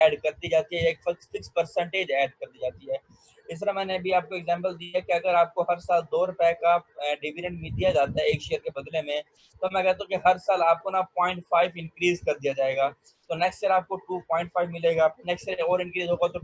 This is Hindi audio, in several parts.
ऐड कर दी जाती है, एक फिक्स परसेंटेज ऐड कर दी जाती है। इस तरह मैंने अभी आपको एग्जांपल दिया कि अगर आपको हर साल 2 रुपए का डिविडेंड दिया जाता है एक शेयर के बदले में, तो मैं कहता हूँ कि हर साल आपको ना 0.5 इंक्रीज कर दिया जाएगा। तो नेक्स्ट ईयर आपको 2.5 मिलेगा, नेक्स्ट ईयर और इंक्रीज होगा तो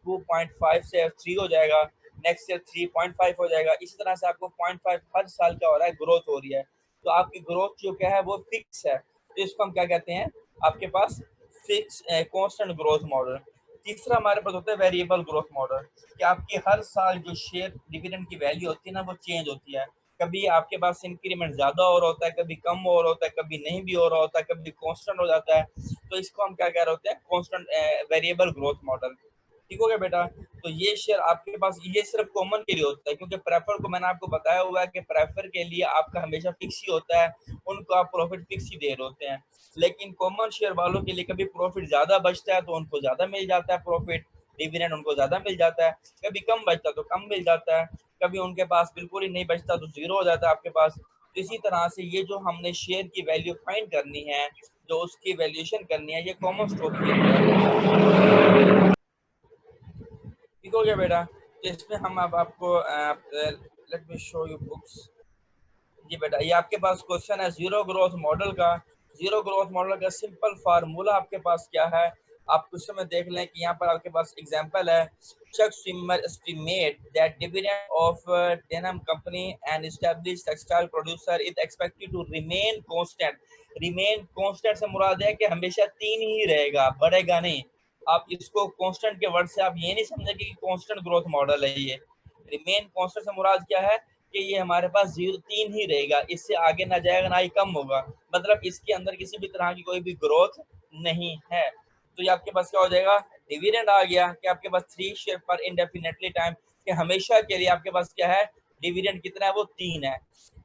2.5 से 3 हो जाएगा, नेक्स्ट ईयर 3.5 हो जाएगा। इसी तरह से आपको 0.5 हर साल क्या हो रहा है, ग्रोथ हो रही है। तो आपकी ग्रोथ जो क्या है वो फिक्स है, तो इसको हम क्या कहते हैं, आपके पास फिक्स कांस्टेंट ग्रोथ मॉडल। तीसरा हमारे पास होता है वेरिएबल ग्रोथ मॉडल, कि आपकी हर साल जो शेयर डिविडेंड की वैल्यू होती है ना वो चेंज होती है। कभी आपके पास इंक्रीमेंट ज्यादा और होता है, कभी कम और होता है, कभी नहीं भी हो रहा होता है, कभी कांस्टेंट हो जाता है। तो इसको हम क्या कह रहे होते हैं, कांस्टेंट वेरिएबल ग्रोथ मॉडल। ठीक हो गया बेटा। तो ये शेयर आपके पास ये सिर्फ कॉमन के लिए होता है, क्योंकि प्रेफर को मैंने आपको बताया हुआ है कि प्रेफर के लिए आपका हमेशा फिक्स ही होता है, उनको आप प्रॉफिट फिक्स ही दे रहे होते हैं। लेकिन कॉमन शेयर वालों के लिए कभी प्रॉफिट ज्यादा बचता है तो उनको ज्यादा मिल जाता है प्रॉफिट, डिविडेंड उनको ज्यादा मिल जाता है, कभी कम बचता तो कम मिल जाता है, कभी उनके पास बिल्कुल ही नहीं बचता तो जीरो हो जाता है आपके पास। तो इसी तरह से ये जो हमने शेयर की वैल्यू फाइंड करनी है, जो उसकी वैल्यूएशन करनी है, ये कॉमन स्टॉक के लिए है। ठीक हो गया बेटा। तो इसमें हम अब आपको let me show you books. जी बेटा, ये आपके पास क्वेश्चन है जीरो ग्रोथ मॉडल का। जीरो ग्रोथ मॉडल का सिंपल फार्मूला आपके पास क्या है, आप क्वेश्चन में देख लें कि यहाँ पर आपके पास एग्जांपल है। Chuck Swimmer estimate that dividend of Denim company and established textile producer is expected to remain constant. Remain constant से मुराद है कि हमेशा 3 ही रहेगा, बढ़ेगा नहीं। आप इसको कांस्टेंट के वर्ड से आप ये नहीं समझेंगे कि कांस्टेंट ग्रोथ मॉडल है ये। रिमेन कांस्टेंट से मुराद क्या है कि ये हमारे पास 0 3 ही रहेगा, इससे आगे ना जाएगा ना ही कम होगा, मतलब इसके अंदर किसी भी तरह की कोई भी ग्रोथ नहीं है। तो ये आपके पास क्या हो जाएगा, डिविडेंड आ गया कि आपके पास 3 शेयर पर इंडेफिनेटली टाइम, कि हमेशा के लिए आपके पास क्या है, डिविडेंड कितना है, वो 3 है।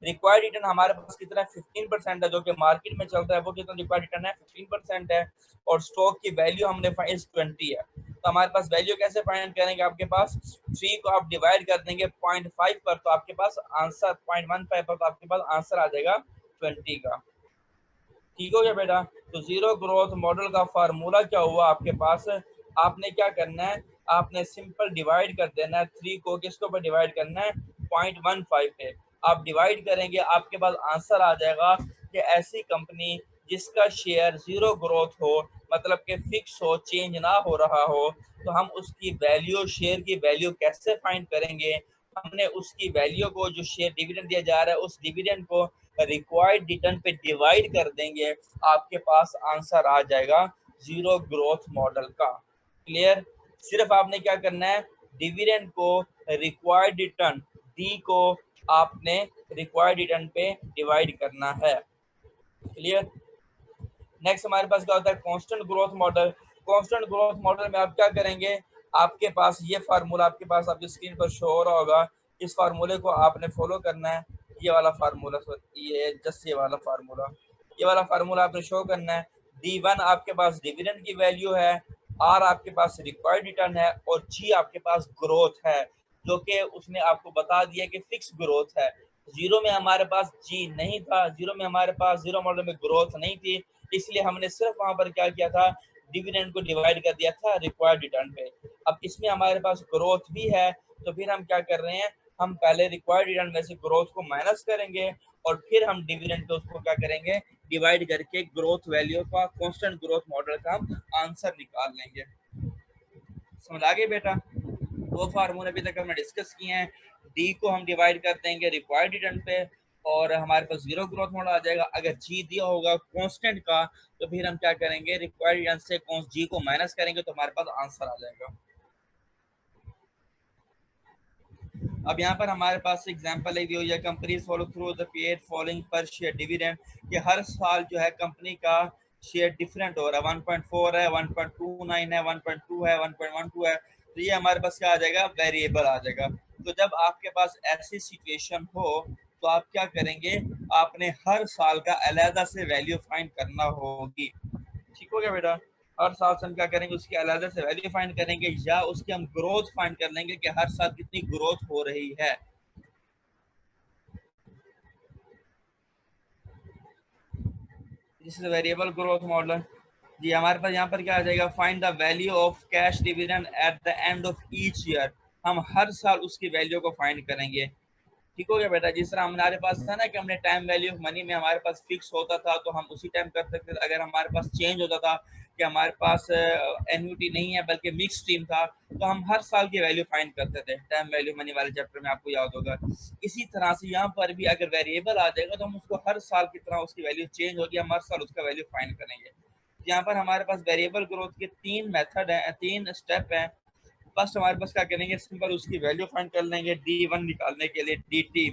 रिक्वायर्ड रिटर्न हमारे पास कितना है, 15% है, जो कि मार्केट में चल रहा है वो कितना रिक्वायर्ड रिटर्न है, 15% है। और स्टॉक की वैल्यू हमने 20 है। तो हमारे पास वैल्यू कैसे फाइंड करेंगे, आपके पास 3 को आप डिवाइड कर देंगे 0.5 पर, तो आपके पास आंसर 0.15 पर, तो आपके पास आंसर आ जाएगा 20 का। ठीक हो गया बेटा। तो जीरो ग्रोथ मॉडल का फार्मूला क्या हुआ आपके पास, आपने क्या करना है, आपने सिंपल डिवाइड कर देना है 3 को, किसके ऊपर डिवाइड करना है, 0.15 पे। आप डिवाइड करेंगे, आपके पास आंसर आ जाएगा कि ऐसी कंपनी जिसका शेयर जीरो ग्रोथ हो, मतलब कि फिक्स हो, चेंज ना हो रहा हो, तो हम उसकी वैल्यू, शेयर की वैल्यू कैसे फाइंड करेंगे, हमने उसकी वैल्यू को, जो शेयर डिविडेंड दिया जा रहा है उस डिविडेंड को रिक्वायर्ड रिटर्न पे डिवाइड कर देंगे, आपके पास आंसर आ जाएगा जीरो ग्रोथ मॉडल का। क्लियर। सिर्फ आपने क्या करना है, डिविडेंड को रिक्वायर्ड रिटर्न डी को आपने रिक्वायर्ड रिटर्न पे डिवाइड करना है। क्लियर। नेक्स्ट हमारे पास क्या होता है, constant growth model. Constant growth model में आप क्या करेंगे, आपके पास ये फार्मूला आपके पास आपकी स्क्रीन पर शो हो रहा होगा, इस फार्मूले को आपने फॉलो करना है। ये वाला फार्मूला, ये जस्ट ये वाला फार्मूला, ये वाला फार्मूला आपने शो करना है। D1 आपके पास डिविडेंड की वैल्यू है, R आपके पास रिक्वायर्ड रिटर्न है, और G आपके पास ग्रोथ है, जो कि उसने आपको बता दिया कि फिक्स ग्रोथ है। जीरो में हमारे पास जी नहीं था, जीरो में हमारे पास, जीरो मॉडल में ग्रोथ नहीं थी, इसलिए हमने सिर्फ वहां पर क्या किया था, डिविडेंड को डिवाइड कर दिया था रिक्वायर्ड रिटर्न पे। अब इसमें हमारे पास ग्रोथ भी है, तो फिर हम क्या कर रहे हैं, हम पहले रिक्वायर्ड रिटर्न में से ग्रोथ को माइनस करेंगे, और फिर हम डिविडेंड को उसको क्या करेंगे, डिवाइड करके ग्रोथ वैल्यू का, कांस्टेंट ग्रोथ मॉडल का हम आंसर निकाल लेंगे। समझ आ गए बेटा। दो फार्मूले अभी तक हमने डिस्कस किए हैं। डी को हम डिवाइड कर देंगे रिक्वायर्ड रिटर्न पे, और हमारे पास जीरो ग्रोथ मॉडल आ जाएगा। अगर जी दिया होगा कांस्टेंट का, तो फिर हम क्या करेंगे, रिक्वायर्ड रिटर्न से जी को माइनस करेंगे, तो हमारे पास आंसर आ जाएगा। अब यहाँ पर हमारे पास एग्जांपल है, ये companies follow through the paid following पर शेयर डिविडेंड, कि हर साल जो है कंपनी का शेयर डिफरेंट हो रहा है, 1.4 है, 1.29 है, 1.2 है, 1.12 है। तो ये हमारे पास क्या आ जाएगा, वेरिएबल आ जाएगा। तो जब आपके पास ऐसी सिचुएशन हो, तो आप क्या करेंगे, आपने हर साल का अलहदा से वैल्यू फाइंड करना होगी। ठीक हो गया बेटा। हर साल से हम क्या करेंगे, उसकी अलग से वैल्यू फाइंड करेंगे, या उसकी हम ग्रोथ फाइंड कर लेंगे कि हर साल कितनी ग्रोथ हो रही है। This is variable growth model. जी, हमारे पास यहाँ पर क्या आ जाएगा, find the value of cash dividend at the end of each year. हम हर साल उसकी वैल्यू को फाइंड करेंगे। ठीक हो गया बेटा। जिस तरह हमारे पास था ना कि हमने टाइम वैल्यू ऑफ मनी में हमारे पास फिक्स होता था तो हम उसी टाइम कर सकते थे। अगर हमारे पास चेंज होता था कि हमारे पास एन्युटी नहीं है बल्कि मिक्स टीम था, तो हम हर साल की वैल्यू फाइंड करते थे। टाइम वैल्यू मनी वाले चैप्टर में आपको याद होगा। इसी तरह से यहाँ पर भी अगर वेरिएबल आ जाएगा तो हम उसको हर साल की तरह उसकी वैल्यू चेंज होगी, हम हर साल उसका वैल्यू फाइंड करेंगे। यहाँ पर हमारे पास वेरिएबल ग्रोथ के 3 मेथड हैं, 3 स्टेप हैं। फर्स्ट हमारे पास क्या करेंगे, सिंपल उसकी वैल्यू फाइंड कर लेंगे D1 निकालने के लिए DT।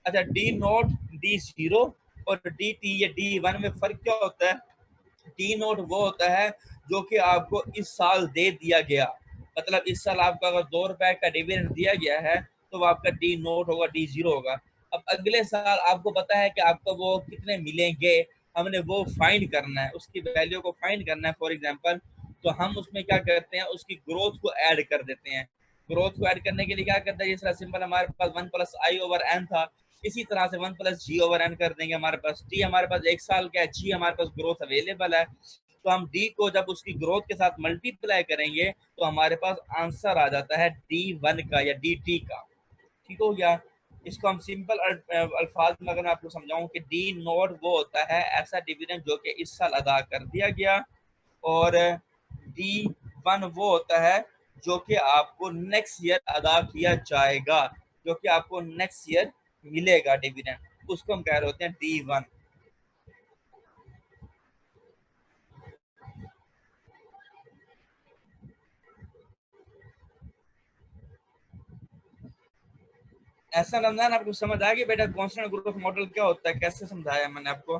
अच्छा, D0, D0 और DT, ये D1 में फर्क क्या होता है? D0 वो होता है जो कि आपको इस साल दे दिया गया, मतलब इस साल आपका अगर ₹2 का डिविडेंड दिया गया है तो वो आपका D0 होगा, D0 होगा। अब अगले साल आपको पता है कि आपको वो कितने मिलेंगे, हमने वो फाइंड करना है, उसकी वैल्यू को फाइंड करना है फॉर एग्जांपल। तो हम उसमें क्या करते हैं, उसकी ग्रोथ को ऐड कर देते हैं। ग्रोथ को ऐड करने के लिए क्या करते हैं, जिस तरह सिंपल हमारे पास 1 प्लस आई ओवर एन था, इसी तरह से 1 प्लस जी ओवर एन कर देंगे। हमारे पास टी हमारे पास 1 साल का है, जी हमारे पास ग्रोथ अवेलेबल है, तो हम डी को जब उसकी ग्रोथ के साथ मल्टीप्लाई करेंगे तो हमारे पास आंसर आ जाता है D1 का या DT का। ठीक हो गया। इसको हम सिंपल अल्फाज में अगर मैं आपको समझाऊं कि D0 वो होता है ऐसा डिविडेंड जो कि इस साल अदा कर दिया गया, और D1 वो होता है जो कि आपको नेक्स्ट ईयर अदा किया जाएगा, जो कि आपको नेक्स्ट ईयर मिलेगा डिविडेंड, उसको हम कह रहे होते हैं D1। ऐसा रमजान आपको समझ आ गया बेटा कांस्टेंट ग्रोथ मॉडल क्या होता है, कैसे समझाया मैंने आपको?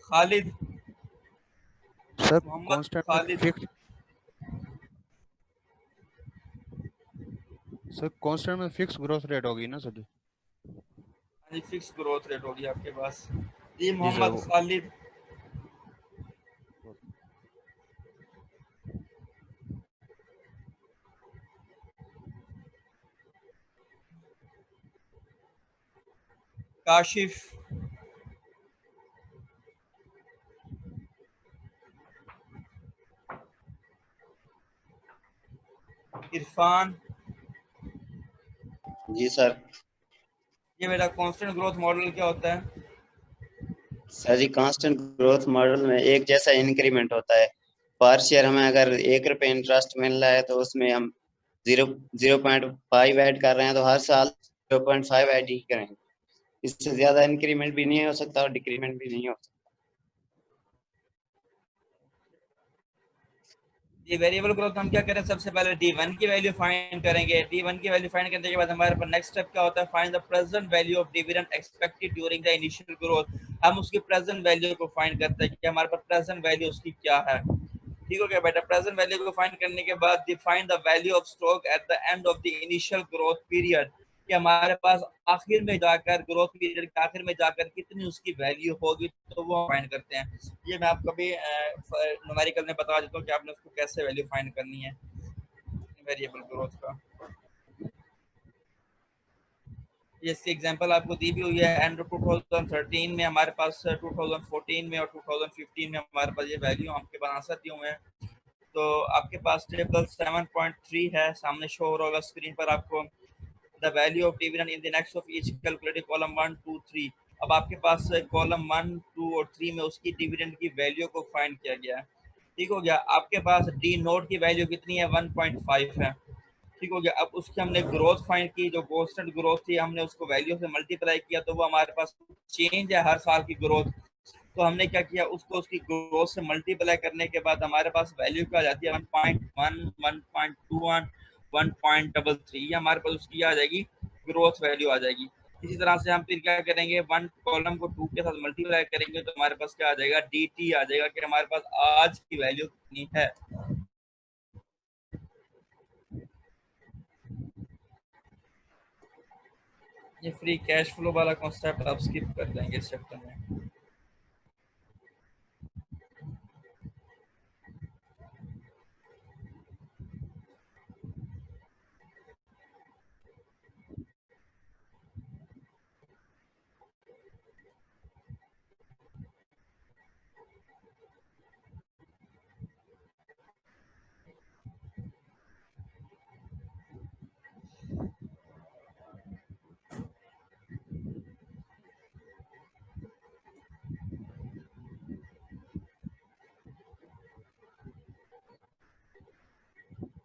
खालिद, सर मोहम्मद कांस्टेंट में खालिद। फिक्स सर कांस्टेंट में फिक्स ग्रोथ रेट होगी ना सर? हाँ जी, फिक्स ग्रोथ रेट होगी आपके पास। जी जी सर मोहम्मद वो खालिद। काशिफ, इरफान। जी सर। ये बेटा कांस्टेंट ग्रोथ मॉडल क्या होता है? सर जी कांस्टेंट ग्रोथ मॉडल में एक जैसा इंक्रीमेंट होता है। पर शेयर हमें अगर ₹1 इंटरेस्ट मिल रहा है तो उसमें हम 0.5 ऐड कर रहे हैं, तो हर साल 0.5 ऐड ही करेंगे। इससे ज्यादा इंक्रीमेंट भी नहीं हो सकता और डिक्रीमेंट भी नहीं हो सकता। ये वेरिएबल ग्रोथ हम क्या करें, सबसे पहले D1 की वैल्यू फाइंड करेंगे। D1 की वैल्यू फाइंड करने के बाद हमारे पास नेक्स्ट स्टेप क्या होता है, find the present value of dividend expected during the initial growth. हम उसकी प्रेजेंट वैल्यू को फाइंड करते हैं कि हमारे पास प्रेजेंट वैल्यू उसकी क्या है। ठीक हो गया बेटा। प्रेजेंट वैल्यू को फाइंड करने के बाद define the value of stock at the end of the initial growth period, कि हमारे पास आखिर में जाकर, ग्रोथ पीरियड के आखिर में जाकर कितनी उसकी वैल्यू होगी, तो वो फाइंड करते हैं। ये मैं आपको भी न्यूमेरिकल में बता देता हूँ कि आपने उसको कैसे वैल्यू फाइंड करनी है वेरिएबल ग्रोथ का। ये इसकी एग्जांपल आपको दी भी हुई है। एंड 2013 में हमारे पास, 2014 में और 2015 में हमारे पास ये वैल्यू आपके पास आंसर दिए हुए हैं। तो आपके पास टेबल 7.3 है, सामने शो हो रहा होगा स्क्रीन पर आपको। The value of dividend in the next of each calculated column 1 2 3। अब आपके पास कॉलम 1 2 और 3 में उसकी डिविडेंड की वैल्यू को फाइंड किया गया है। ठीक हो गया। आपके पास डी नोट की वैल्यू कितनी है, 1.5 है। ठीक हो गया। अब उसकी हमने ग्रोथ फाइंड की, जो कांस्टेंट ग्रोथ थी हमने उसको वैल्यू से मल्टीप्लाई किया, तो वो हमारे पास चेंज है हर साल की ग्रोथ। तो हमने क्या किया, उसको उसकी ग्रोथ से मल्टीप्लाई करने के बाद हमारे पास वैल्यू क्या आ जाती है, 1.1 1.21 1.33। ये हमारे पास उसकी आ जाएगी, ग्रोथ वैल्यू आ जाएगी। इसी तरह से हम फिर क्या करेंगे, वन कॉलम को 2 के साथ मल्टीप्लाई करेंगे तो हमारे पास क्या आ जाएगा, DT आ जाएगा, कि हमारे पास आज की वैल्यू कितनी है। ये फ्री कैश फ्लो वाला कॉन्सेप्ट आप स्किप कर देंगे इस चैप्टर में।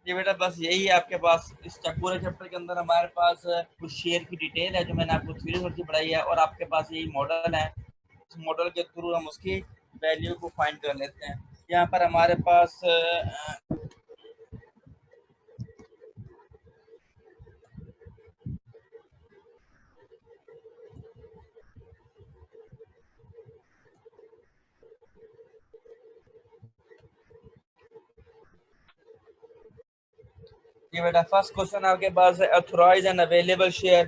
ये बेटा बस यही है आपके पास। इस पूरे चैप्टर के अंदर हमारे पास कुछ शेयर की डिटेल है जो मैंने आपको थ्योरी थोड़ी पढ़ाई है, और आपके पास यही मॉडल है। इस मॉडल के थ्रू हम उसकी वैल्यू को फाइंड कर लेते हैं। यहाँ पर हमारे पास ये बेटा फर्स्ट क्वेश्चन आपके पास है ऑथराइज एंड अवेलेबल शेयर।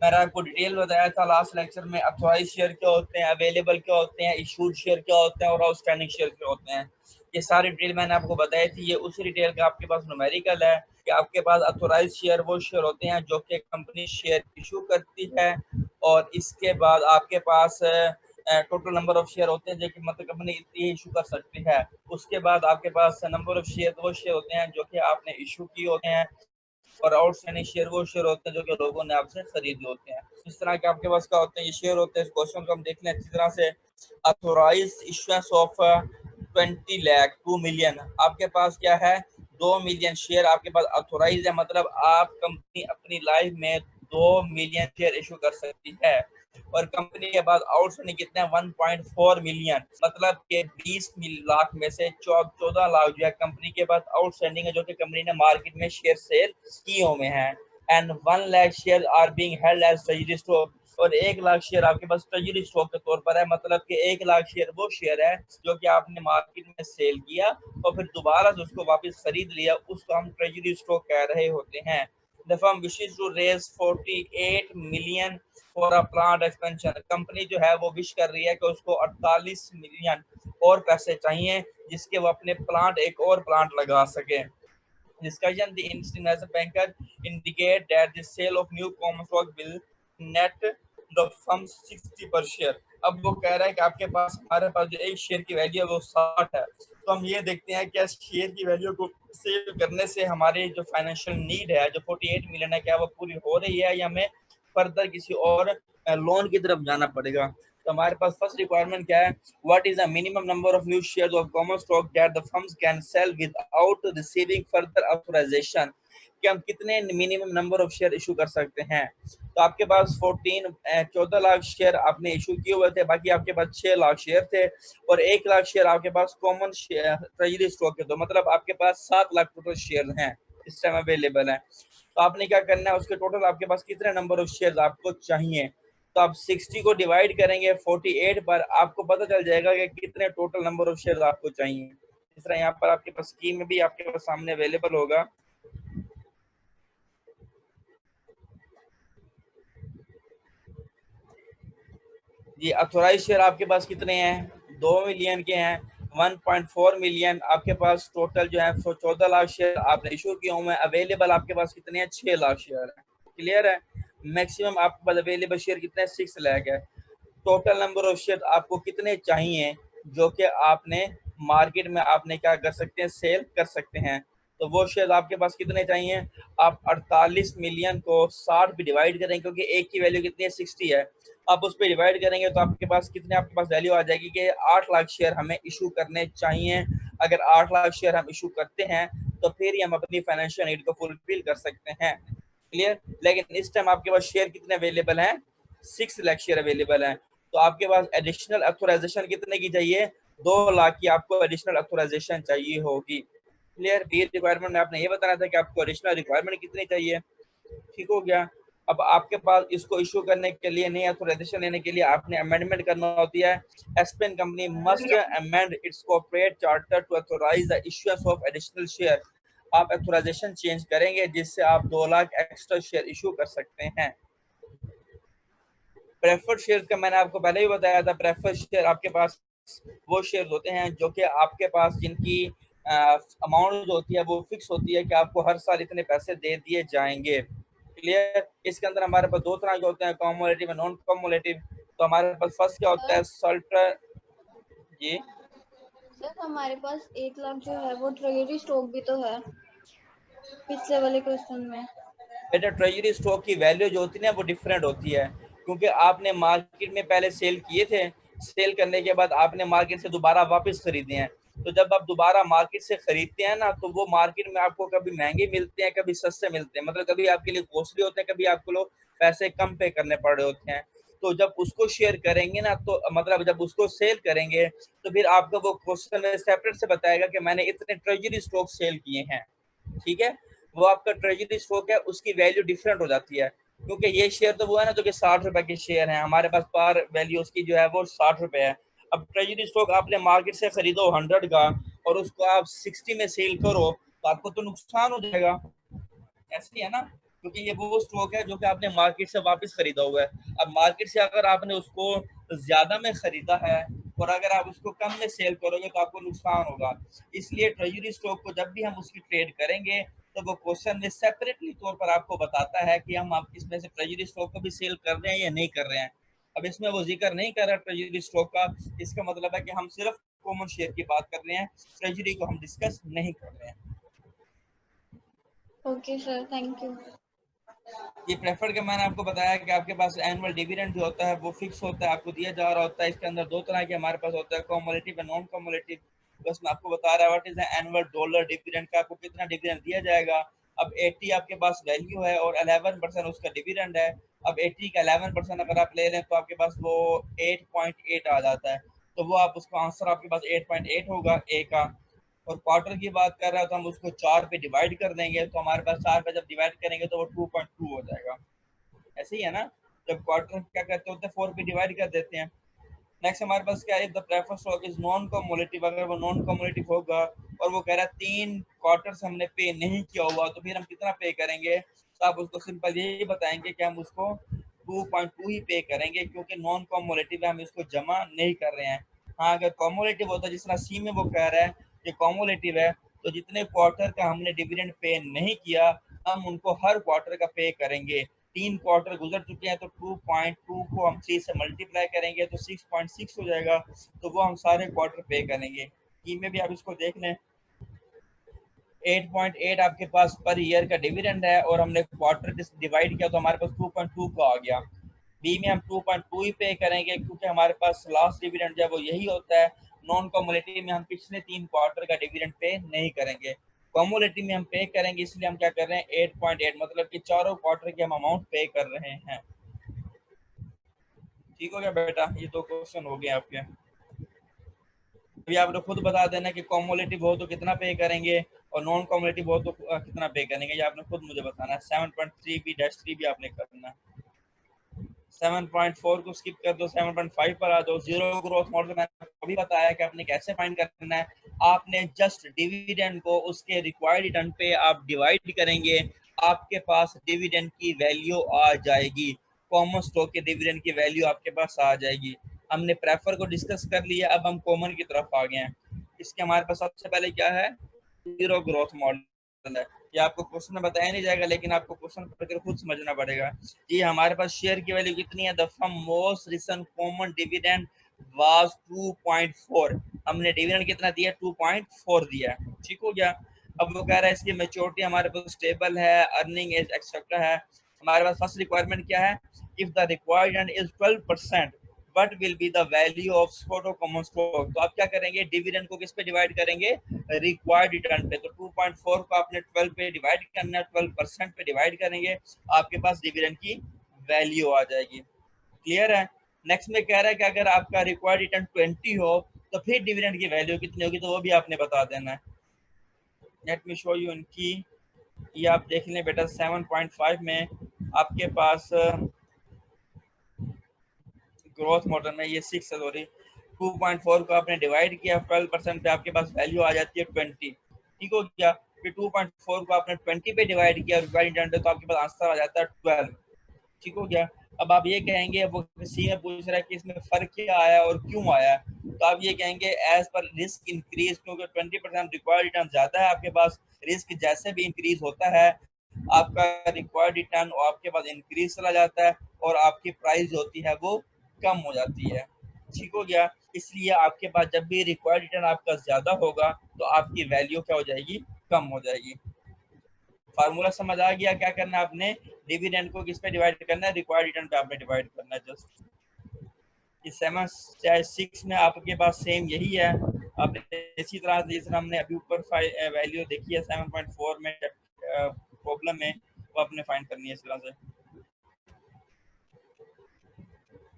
मैंने आपको डिटेल बताया था लास्ट लेक्चर में ऑथराइज शेयर क्या होते हैं, अवेलेबल क्या होते हैं, इशूड शेयर क्या होते हैं और आउटस्टैंडिंग शेयर क्या होते हैं। ये सारी डिटेल मैंने आपको बताई थी। ये उसी डिटेल का आपके पास न्यूमेरिकल है कि आपके पास ऑथराइज शेयर वो शेयर होते हैं जो कि कंपनी शेयर इशू करती है, और इसके बाद आपके पास टोटल नंबर ऑफ शेयर होते हैं जो कि मतलब कंपनी इतनी इशू कर सकती है। उसके बाद आपके पास नंबर ऑफ शेयर वो शेयर होते हैं जो कि आपने इशू किए होते हैं, और आउटस्टैंडिंग शेयर वो शेयर होते हैं जो कि लोगों ने आपसे खरीदे होते हैं। इस तरह के आपके पास क्या होते हैं, ये शेयर होते हैं। इस क्वेश्चन को हम देख लें अच्छी तरह से। Authorise issuance of 20 lakh 2 million, आपके पास क्या है 2 मिलियन शेयर आपके पास ऑथोराइज है, मतलब आप कंपनी अपनी लाइफ में 2 मिलियन शेयर इशू कर सकती है। और कंपनी के पास आउटस्टैंडिंग कितने हैं 1.4 मिलियन, मतलब के 20 लाख में से 14 लाख जो है कंपनी के पास आउटस्टैंडिंग है जो कि कंपनी ने मार्केट में शेयर सेल किए हुए हैं। And 1 lakh share are being held as treasury stock, और 1 लाख शेयर आपके पास ट्रेजरी स्टॉक के तौर पर है, मतलब कि 1 लाख शेयर वो शेयर है जो कि आपने मार्केट में सेल किया और फिर दोबारा से उसको वापस खरीद लिया, उसको हम ट्रेजरी स्टॉक कह रहे होते हैं। The firm wishes to raise 48 million for a plant expansion, company जो है वो विश कर रही है कि उसको 48 मिलियन और पैसे चाहिए जिसके वो अपने प्लांट एक और प्लांट लगा सके। Discussion the investment banker indicate that the sale of new common stock will net the firm 60 per share। अब वो कह रहा है कि आपके पास हमारे पास जो एक शेयर की वैल्यू है वो 60 है, तो हम ये देखते हैं कि शेयर की वैल्यू को सेल करने से हमारे जो फाइनेंशियल नीड है जो 48 मिलियन है क्या वो पूरी हो रही है या हमें फर्दर किसी और लोन की तरफ जाना पड़ेगा। तो हमारे पास फर्स्ट रिक्वायरमेंट क्या है, what is the minimum number of new shares of common stock that the firms can sell without receiving further authorisation, कि हम कितने minimum number of share issue कर सकते हैं। तो आपके पास 14 लाख शेयर आपने इशू किए हुए थे, बाकी आपके पास 6 लाख शेयर थे, और 1 लाख शेयर आपके पास कॉमन ट्रेजरी स्टॉक के, तो मतलब आपके पास 7 लाख टोटल शेयर हैं इस टाइम अवेलेबल है। तो आपने क्या करना है, उसके टोटल आपके पास कितने नंबर ऑफ शेयर आपको चाहिए, तो आप 60 को डिवाइड करेंगे 48 पर, आपको पता चल जाएगा कि कितने टोटल नंबर ऑफ शेयर आपको चाहिए। इस तरह यहाँ पर आपके पास स्कीम में भी आपके पास सामने अवेलेबल होगा। ये ऑथोराइज शेयर आपके पास कितने हैं, 2 मिलियन के हैं। 1.4 मिलियन आपके पास टोटल जो है 14 लाख शेयर आपने इशू किए हुए हैं। अवेलेबल आपके पास कितने हैं, 6 लाख शेयर है। क्लियर है। मैक्सिमम आपके पास अवेलेबल शेयर कितने हैं, 6 लाख है। टोटल नंबर ऑफ शेयर आपको कितने चाहिए जो कि आपने मार्केट में आपने क्या कर सकते हैं, सेल कर सकते हैं। तो वो शेयर आपके पास कितने चाहिए, आप 48 मिलियन को 60 पे डिवाइड करेंगे क्योंकि एक की वैल्यू कितनी है 60 है। आप उस पर डिवाइड करेंगे तो आपके पास कितने, आपके पास वैल्यू आ जाएगी कि 8 लाख शेयर हमें इशू करने चाहिए। अगर 8 लाख शेयर हम इशू करते हैं तो फिर ही हम अपनी फाइनेंशियल नीड को फुलफिल कर सकते हैं। क्लियर। लेकिन इस टाइम आपके पास शेयर कितने अवेलेबल हैं, 6 लाख शेयर अवेलेबल हैं। तो आपके पास एडिशनल ऑथराइजेशन कितने की चाहिए, 2 लाख की आपको एडिशनल ऑथराइजेशन चाहिए होगी। क्लियर। बी रिक्वायरमेंट में आपने ये बताना था कि आपको एडिशनल रिक्वायरमेंट कितनी चाहिए। ठीक हो गया। अब आपके पास इसको इशू करने के लिए, नई ऑथराइजेशन लेने के लिए आपने अमेंडमेंट करना होती है। Aspen company must amend its corporate charter to authorise the issuance of additional share. आप ऑथराइजेशन चेंज करेंगे जिससे आप 2 लाख एक्स्ट्रा शेयर इशू कर सकते हैं। प्रेफर्ड शेयर का मैंने आपको पहले ही बताया था। प्रेफर्ड शेयर आपके पास वो शेयर होते हैं जो कि आपके पास जिनकी अमाउंट जो होती है वो फिक्स होती है कि आपको हर साल इतने पैसे दे दिए जाएंगे। क्लियर। इसके अंदर हमारे पास 2 तरह के होते हैं, कॉमुलेटिव और नॉन कॉमुलेटिव। तो हमारे पास फर्स्ट क्या होता है, सल्टर जी सर हमारे पास 1 लाख जो है वो ट्रेजरी स्टॉक भी तो है पिछले वाले क्वेश्चन में। बेटा ट्रेजरी स्टॉक की वैल्यू जो होती है ना वो डिफरेंट होती है, क्योंकि आपने मार्केट में पहले सेल किए थे, सेल करने के बाद आपने मार्केट से दोबारा वापस खरीदे हैं। तो जब आप दोबारा मार्केट से खरीदते हैं ना, तो वो मार्केट में आपको कभी महंगे मिलते हैं, कभी सस्ते मिलते हैं, मतलब कभी आपके लिए कॉस्टली होते हैं, कभी आपको लोग पैसे कम पे करने पड़ रहे होते हैं। तो जब उसको शेयर करेंगे ना, तो मतलब जब उसको सेल करेंगे, तो फिर आपको वो क्वेश्चन में सेपरेट से बताएगा कि मैंने इतने ट्रेजरी स्टॉक सेल किए हैं, ठीक है। वो आपका ट्रेजरी स्टॉक है, उसकी वैल्यू डिफरेंट हो जाती है, क्योंकि ये शेयर तो वो है ना जो कि 60 रुपए के शेयर है, हमारे पास पर वैल्यू उसकी जो है वो 60 रुपए है। अब ट्रेजरी स्टॉक आपने मार्केट से खरीदो 100 का और उसको आप 60 में सेल करो, तो आपको तो नुकसान हो जाएगा, ऐसे ही है ना, क्योंकि ये वो स्टॉक है जो कि आपने मार्केट से वापस खरीदा हुआ है। अब मार्केट से अगर आपने उसको ज्यादा में खरीदा है और अगर आप उसको कम में सेल करोगे तो आपको नुकसान होगा। इसलिए ट्रेजरी स्टॉक को जब भी हम उसकी ट्रेड करेंगे, तो वो क्वेश्चन में सेपरेटली तौर पर आपको बताता है कि हम आप इसमें से ट्रेजरी स्टॉक को भी सेल कर रहे हैं या नहीं कर रहे हैं। अब इसमें वो जिक्र नहीं कर रहा ट्रेजरी स्टॉक का, इसका मतलब है कि हम सिर्फ कॉमन शेयर की बात कर रहे हैं, ट्रेजरी को हम डिस्कस नहीं कर रहे हैं। Okay sir, thank you. ये प्रेफर्ड का मैंने आपको बताया कि आपके पास एनुअल डिविडेंड जो होता है वो फिक्स होता है, आपको दिया जा रहा होता है। इसके अंदर दो तरह के हमारे पास होता है, कॉमुलेटिव और नॉन कॉमुलेटिव। बस मैं आपको बता रहा हूँ what is the annual dollar dividend का, आपको कितना डिविडेंड दिया जाएगा। अब 80 आपके पास वैल्यू है और 11% उसका डिविडेंड है। अब 80 का 11% अगर आप ले लें तो आपके पास वो 8.8 आ जाता है, तो वो आप उसका आंसर आपके पास 8.8 होगा ए का। और क्वार्टर की बात कर रहा है तो हम उसको 4 पे डिवाइड कर देंगे, तो हमारे पास 4 पे जब डिवाइड करेंगे तो वो 2.2 हो जाएगा। ऐसे ही है ना, जब क्वार्टर क्या करते होते हैं 4 पे डिवाइड कर देते हैं। नेक्स्ट हमारे पास क्या है, the preferred stock is non cumulative. अगर वो नॉन कम्युलेटिव होगा और वो कह रहा है 3 क्वार्टर्स हमने पे नहीं किया हुआ, तो फिर हम कितना पे करेंगे, तो आप उसको सिंपल यही बताएंगे कि हम उसको 2.2 ही पे करेंगे, क्योंकि नॉन कम्युलेटिव है, हम इसको जमा नहीं कर रहे हैं। हाँ, अगर कम्युलेटिव होता जिस तरह सी में वो कह रहा है कि कम्युलेटिव है, तो जितने क्वार्टर का हमने डिविडेंड पे नहीं किया, हम उनको हर क्वार्टर का पे करेंगे। 3 क्वार्टर गुजर चुके हैं, तो 2.2 को हम 3 से मल्टीप्लाई करेंगे तो 6.6 हो जाएगा, तो वो हम सारे क्वार्टर पे करेंगे। ई में भी आप इसको देख लें, 8.8 आपके पास पर ईयर का डिविडेंड है और हमने क्वार्टर डिवाइड किया तो हमारे पास 2.2 का आ गया। बी में हम 2.2 ही पे करेंगे, क्योंकि हमारे पास लास्ट डिविडेंड जो है वो यही होता है। नॉन कम्युलेटिव में हम पिछले 3 क्वार्टर का डिविडेंड पे नहीं करेंगे, कम्युलेटिव में हम पे करेंगे, इसलिए हम क्या कर रहे हैं 8.8, मतलब कि चारों क्वार्टर के हम अमाउंट पे कर रहे हैं। ठीक हो गया बेटा, ये 2 क्वेश्चन हो गए आपके। अभी आपने खुद बता देना कि कॉमुलेटिव हो तो कितना पे करेंगे और नॉन कॉमुलेटिव हो तो कितना पे करेंगे, ये आपने खुद मुझे बताना है। 7.3 भी आपने करना है। 7.4 को स्किप कर दो, 7.5 पर आ जाओ। जीरो ग्रोथ मॉडल मैंने अभी बताया कि आपने कैसे फाइंड करना है। आपने जस्ट डिविडेंड को उसके रिक्वायर्ड रिटर्न पे आप डिवाइड करेंगे, आपके पास डिविडेंड की वैल्यू आ जाएगी, कॉमन स्टॉक के डिविडेंड की वैल्यू आपके पास आ जाएगी। हमने प्रेफर को डिस्कस कर लिया, अब हम कॉमन की तरफ आ गए हैं। इसके हमारे पास सबसे पहले क्या है, जीरो ग्रोथ मॉडल है। ये आपको क्वेश्चन में बताया नहीं जाएगा, लेकिन आपको क्वेश्चन पढ़कर खुद समझना पड़ेगा। जी, हमारे पास शेयर की वैल्यू कितनी है, the firm most recent common dividend was 2.4। हमने डिविडेंड कितना दिया, 2.4 दिया है, ठीक हो गया। अब वो कह रहा है इसकी मैच्योरिटी हमारे पास स्टेबल है, अर्निंग एज एक्सेट्रा है। हमारे पास फर्स्ट रिक्वायरमेंट क्या है, if the required is 12%, what will be the value of spot of common stock. तो आप क्या करेंगे, डिविडेंड को किस पे डिवाइड करेंगे, रिक्वायर्ड रिटर्न पे। तो 2.4 को आपने 12 पे डिवाइड करना है, 12% पे डिवाइड करेंगे, आपके पास डिविडेंड की वैल्यू आ जाएगी। क्लियर है। नेक्स्ट में कह रहा है कि अगर आपका रिक्वायर्ड रिटर्न 20 हो तो फिर डिविडेंड की वैल्यू कितनी होगी, तो वो भी आपने बता देना है। लेट मी शो यू इनकी, ये आप देख लें बेटा। 7.5 में आपके पास ग्रोथ मॉडल में ये 6 है, सॉरी 2.4 को आपने डिवाइड किया 12% पे, आपके पास वैल्यू आ जाती है 20। ठीक हो गया। फिर 2.4 को आपने 20 पे डिवाइड किया तो आपके पास आंसर आ जाता है 12। ठीक हो गया। अब आप ये कहेंगे, वो सी में पूछ रहा है कि इसमें फर्क क्या आया और क्यों आया, तो आप ये कहेंगे एज पर रिस्क इंक्रीज, क्योंकि 20% रिक्वायर्ड रिटर्न ज्यादा है आपके पास, रिस्क जैसे भी इंक्रीज होता है आपका रिक्वायर्ड रिटर्न आपके पास इंक्रीज चला जाता है और आपकी प्राइस जो होती है वो कम हो जाती है। ठीक हो गया। इसलिए आपके पास जब भी रिक्वायर्ड रिटर्न आपका ज्यादा होगा तो आपकी वैल्यू क्या हो जाएगी, कम हो जाएगी। फार्मूला समझ आ गया, क्या करना है आपने, डिविडेंड को किस पे डिवाइड करना है, रिक्वायर्ड रिटर्न पे आपने डिवाइड करना है जस्ट। ये 7/6 में आपके पास सेम यही है। आप इसी तरह से जिस तरह हमने अभी ऊपर वैल्यू देखी है 7.4 में प्रॉब्लम में, वो आपने फाइंड करनी है इस तरह से।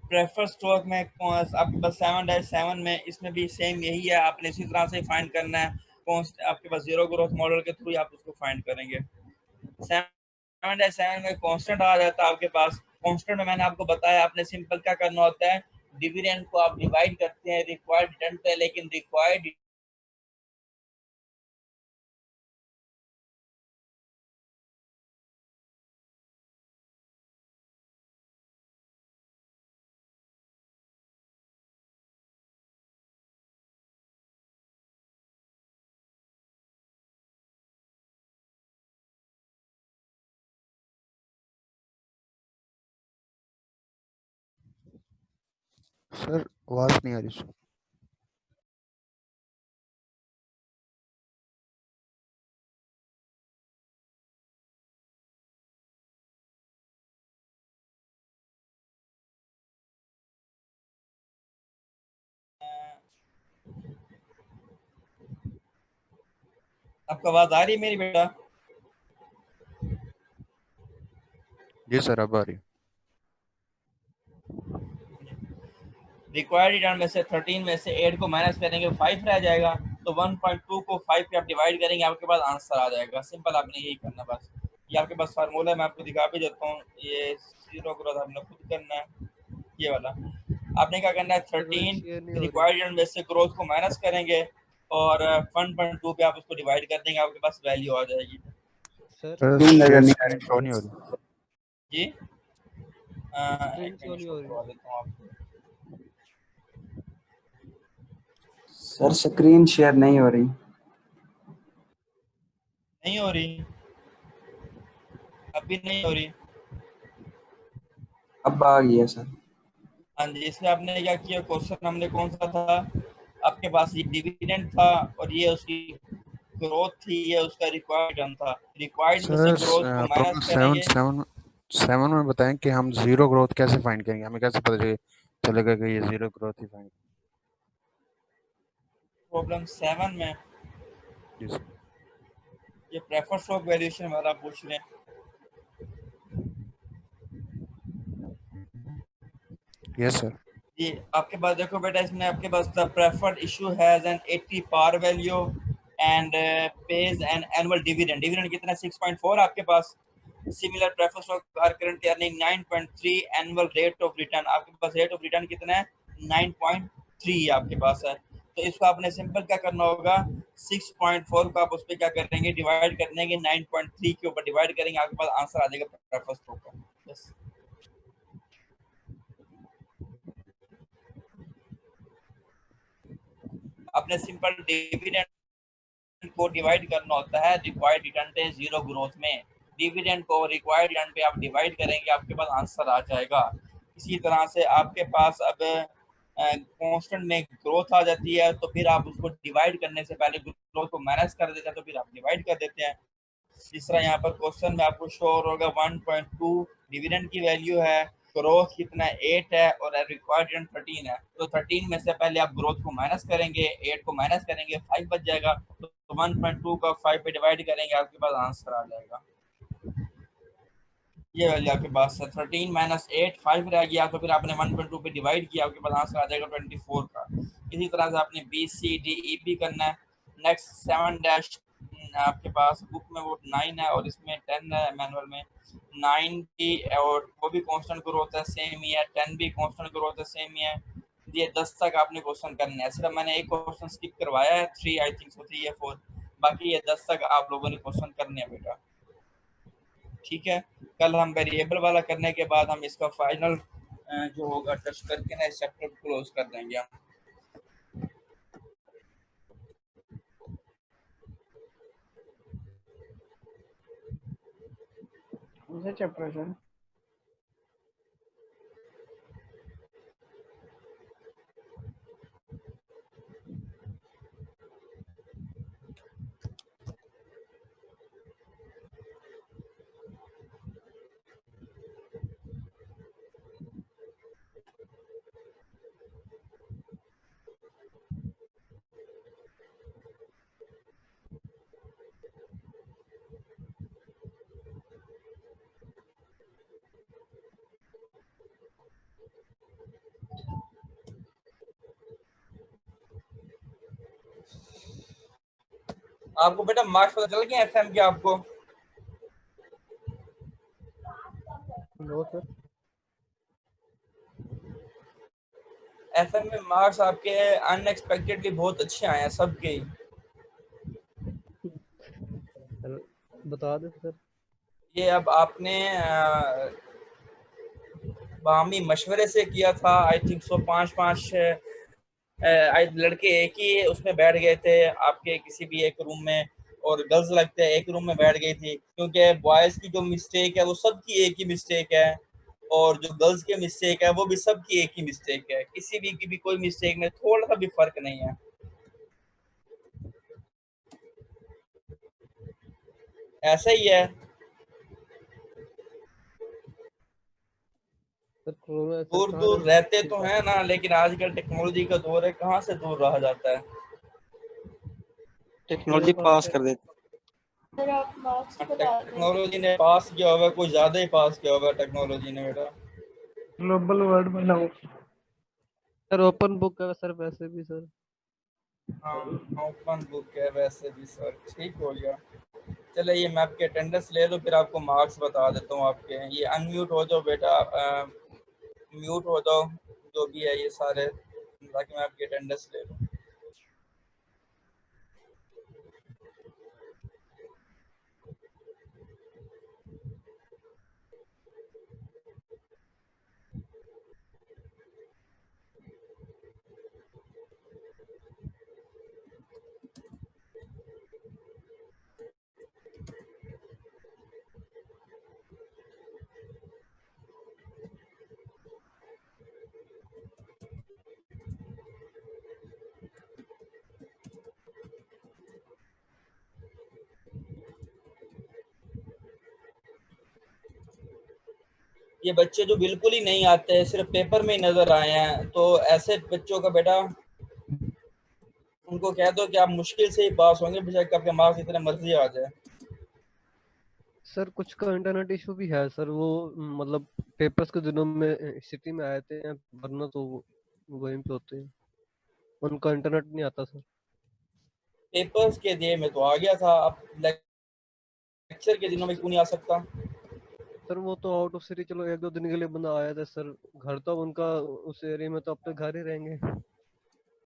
प्रेफर स्टॉक में आपके पास 7-7 में इसमें भी सेम यही है, आपने इसी तरह से फाइंड करना है। आपके पास जीरो ग्रोथ मॉडल के थ्रू आप उसको फाइंड करेंगे। 7-7 में कांस्टेंट आ जाता है आपके पास। कांस्टेंट में मैंने आपको बताया, आपने सिंपल क्या करना होता है, डिविडेंड को आप डिवाइड करते हैं रिक्वायर्ड रिटर्न पे, लेकिन रिक्वायर्ड सर आवाज नहीं आ रही सर। आपको आवाज आ रही है मेरी बेटा? जी सर अब आ रही। रिक्वायर्ड रिटर्न में से 13 में से 8 को माइनस करेंगे 5 रह जाएगा, तो 1.2 को 5 पे आप डिवाइड करेंगे, आपके पास आंसर आ जाएगा। सिंपल, आपने यही करना बस। ये आपके पास फार्मूला मैं आपको दिखा भी देता हूँ। ये जीरो ग्रोथ आपने खुद करना है, ये वाला। आपने क्या करना है, स्क्रीन 13 शेयर नहीं हो रही। रिक्वायर्ड रिटर्न में से ग्रोथ को माइनस करेंगे और 1.2 पे आप उसको डिवाइड कर देंगे, आपके पास वैल्यू आ जाएगी। सर नजर नहीं आ स्क्रीन शो नहीं हो रही। जी स्क्रीन एक शो मिनट नहीं शो हो रही। करवा देता हूँ आपको। सर स्क्रीन शेयर नहीं हो रही। नहीं हो रही, अभी नहीं हो रही। अब आ गया सर। हाँ जी, इसमें आपने क्या किया, क्वेश्चन हमने कौन सा था, आपके पास ये डिविडेंड था और ये उसकी ग्रोथ थी, ये उसका रिक्वायर्ड रिटर्न था। रिक्वायर्ड में से ग्रोथ को सर माइनस प्रॉब्लम सेवन करेंगे। सेवन सेवन में बताएं कि हम जीरो ग्रोथ कैसे फाइंड करेंगे, हमें कैसे पता चलेगा कि ये जीरो ग्रोथ ही फाइंड। प्रॉब्लम 7 में जी सर। ये प्रेफर स्टॉक वैल्यूएशन वाला पूछ रहे हैं। Yes sir. ये आपके पास देखो बेटा, इसमें आपके पास the preferred issue has an 80 par value and pays an annual dividend. Dividend कितना, 6.4 आपके पास। Similar prefer stock are currently earning 9.3 annual rate of return. आपके पास रेट ऑफ रिटर्न कितना है, 9.3 आपके पास है। तो इसको आपने सिंपल क्या करना होगा, 6.4 को आप उस पर क्या करेंगे, डिवाइड कर देंगे, 9.3 के ऊपर डिवाइड करेंगे, आपके पास आंसर आ जाएगा प्रेफर स्टॉक का। बस आपने सिंपल डिविडेंड को डिवाइड करना होता है रिक्वायर्ड रिटर्न पे जीरो ग्रोथ में। डिविडेंड को रिक्वायर्ड रिटर्न पे आप डिवाइड करेंगे, आपके पास आंसर आ जाएगा। इसी तरह से आपके पास अब कांस्टेंट में ग्रोथ आ जाती है, तो फिर आप उसको डिवाइड करने से पहले ग्रोथ को माइनस कर देते हैं, तो फिर आप डिवाइड कर देते हैं। जिस तरह यहाँ पर क्वेश्चन में आपको शो होगा 1.2 डिविडेंड की वैल्यू है, ग्रोथ कितना 8 है और रिक्वायर्ड रिटर्न 13 है। तो 13 में से पहले आप ग्रोथ को माइनस करेंगे, 8 को माइनस करेंगे, 5 बच जाएगा। तो 1.2 का 5 पे डिवाइड करेंगे, आपके पास आंसर आ जाएगा। ये वैल्यू आपके पास है 13 माइनस 8, 5 रह गया, तो फिर आपने 1.2 पे डिवाइड किया, आपके पास आंसर आ जाएगा 24 का। इसी तरह से आपने बी सी डी ई भी करना है। नेक्स्ट 7 डैश आपके पास बुक में वो 9 है और इसमें 10 है मैनुअल में। 9 भी और वो भी कांस्टेंट ग्रोथ है, सेम ही है। 10 भी कांस्टेंट ग्रोथ है, सेम ही है। ये 10 तक आपने क्वेश्चन करने हैं। सिर्फ मैंने एक क्वेश्चन स्किप करवाया है, 3 आई थिंक 3 या 4। बाकी ये 10 तक आप लोगों ने क्वेश्चन करने हैं बेटा, ठीक है। कल हम वेरिएबल वाला करने के बाद हम इसका फाइनल जो होगा टच करके ना इस चैप्टर को क्लोज कर देंगे हम। कौन सा चैप्टर है सर? आपको बेटा मार्क्स पता चल गया एफएम के आपको? No sir. एफएम में मार्क्स आपके अनएक्सपेक्टेडली बहुत अच्छे आए हैं सबके ही। सर बता दे सर। ये अब आपने बाहमी मशवरे से किया था, आई थिंक सो 5-5 लड़के एक ही उसमें बैठ गए थे आपके किसी भी एक रूम में, और गर्ल्स लगते हैं एक रूम में बैठ गई थी, क्योंकि बॉयज़ की जो मिस्टेक है वो सबकी एक ही मिस्टेक है, और जो गर्ल्स की मिस्टेक है वो भी सबकी एक ही मिस्टेक है, किसी भी की भी कोई मिस्टेक में थोड़ा सा भी फर्क नहीं है। ऐसा ही है। सर कोरोना सर दूर कहाँ दूर रह रहते तो हैं ना, लेकिन आजकल टेक्नोलॉजी का दौर है, कहाँ से दूर रहा जाता है। टेक्नोलॉजी पास कर देती। सर आप मार्क्स बता दें। टेक्नोलॉजी ने पास किया होगा, कुछ ज्यादा ही पास किया होगा टेक्नोलॉजी ने बेटा। ग्लोबल वर्ल्ड बनाओ। सर ओपन बुक है सर वैसे भी सर। हाँ ओपन बुक है वैसे भी सर, ठीक हो गया। चले ये मैं आपके अटेंडेंस ले लूँ, फिर आपको मार्क्स बता देता हूँ आपके। ये अनम्यूट हो जाओ बेटा, म्यूट हो जाओ जो भी है ये सारे, ताकि मैं आपकी अटेंडेंस ले लूँ। ये बच्चे जो बिल्कुल ही नहीं आते हैं, सिर्फ पेपर में ही नजर आए हैं, तो ऐसे बच्चों का बेटा उनको कह दो कि आप मुश्किल से ही पास होंगे, बेशक आपके मार्क्स इतने मर्जी आ जाए। सर कुछ का इंटरनेट इशू भी है सर, वो मतलब पेपर्स के दिनों में सिटी में आए थे, वरना तो वहीं पे होते हैं, उनका इंटरनेट नहीं आता सर। पेपर्स के डे में तो आ गया था, अब लेक्चर के दिनों में क्यों नहीं आ सकता? सर वो तो आउट ऑफ सिटी, चलो एक दो दिन के लिए बंदा आया था सर, घर तो उनका उस एरिया में तो अपने घर ही रहेंगे।